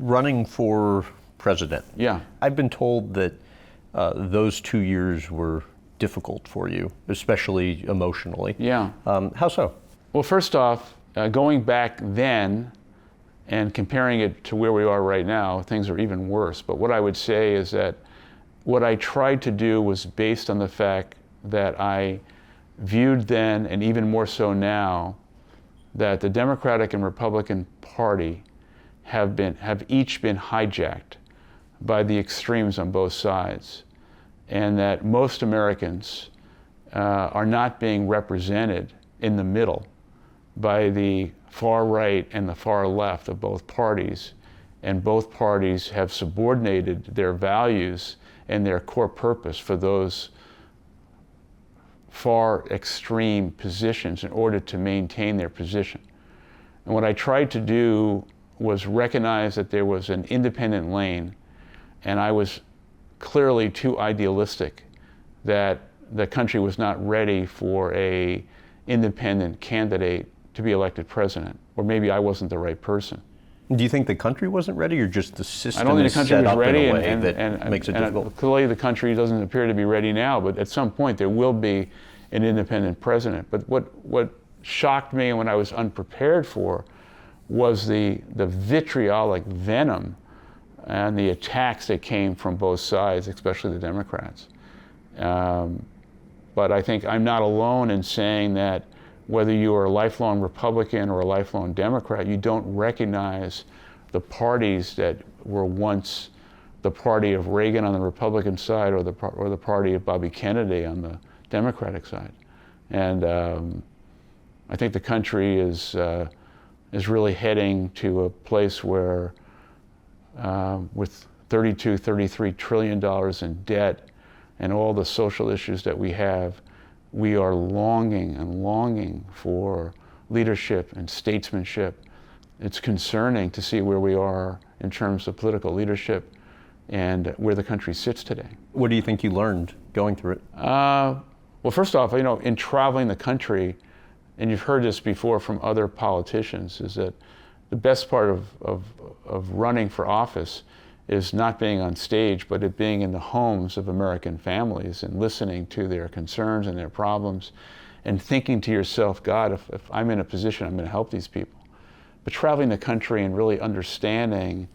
running for president. Yeah. I've been told that those 2 years were difficult for you, especially emotionally. Yeah. How so? Well, first off, going back then and comparing it to where we are right now, things are even worse. But what I would say is that what I tried to do was based on the fact that I viewed then, and even more so now, that the Democratic and Republican Party have each been hijacked by the extremes on both sides, and that most Americans are not being represented in the middle by the far right and the far left of both parties, and both parties have subordinated their values and their core purpose for those far extreme positions in order to maintain their position. And what I tried to do was recognize that there was an independent lane, and I was clearly too idealistic, that the country was not ready for an independent candidate to be elected president, or maybe I wasn't the right person. Do you think the country wasn't ready, or just the system I don't think is the country set was up ready, in a way that makes it difficult? Clearly the country doesn't appear to be ready now, but at some point there will be an independent president. But what shocked me and what I was unprepared for was the vitriolic venom and the attacks that came from both sides, especially the Democrats. But I think I'm not alone in saying that whether you are a lifelong Republican or a lifelong Democrat, you don't recognize the parties that were once the party of Reagan on the Republican side, or the party of Bobby Kennedy on the Democratic side. And I think the country is really heading to a place where, with $33 trillion in debt and all the social issues that we have, we are longing for leadership and statesmanship. It's concerning to see where we are in terms of political leadership and where the country sits today. What do you think you learned going through it? Well, first off, in traveling the country, and you've heard this before from other politicians, is that the best part of running for office is not being on stage, but it being in the homes of American families and listening to their concerns and their problems and thinking to yourself, God, if I'm in a position, I'm going to help these people. But traveling the country and really understanding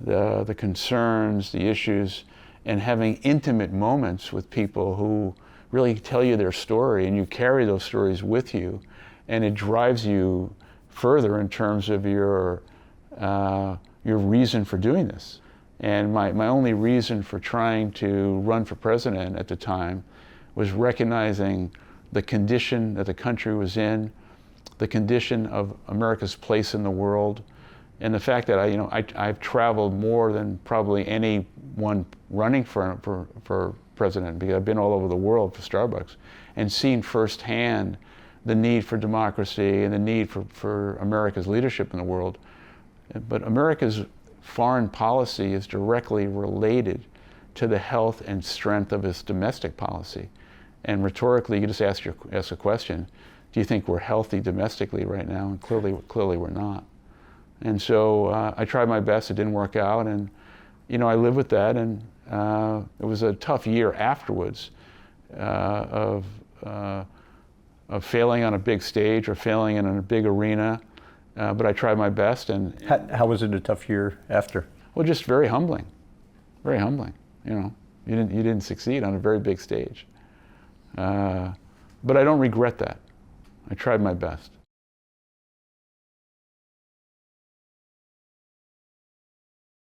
the concerns, the issues, and having intimate moments with people who really tell you their story, and you carry those stories with you, and it drives you further in terms of your reason for doing this. And my only reason for trying to run for president at the time was recognizing the condition that the country was in, the condition of America's place in the world, and the fact that I've traveled more than probably anyone running for president, because I've been all over the world for Starbucks and seen firsthand the need for democracy and the need for America's leadership in the world. But America's foreign policy is directly related to the health and strength of its domestic policy. And rhetorically, you just ask a question, do you think we're healthy domestically right now? And clearly we're not. And so I tried my best, it didn't work out, and I live with that, and it was a tough year afterwards of failing on a big stage or failing in a big arena. But I tried my best. And how was it a tough year after? Well, just very humbling, very humbling. You didn't succeed on a very big stage. But I don't regret that. I tried my best.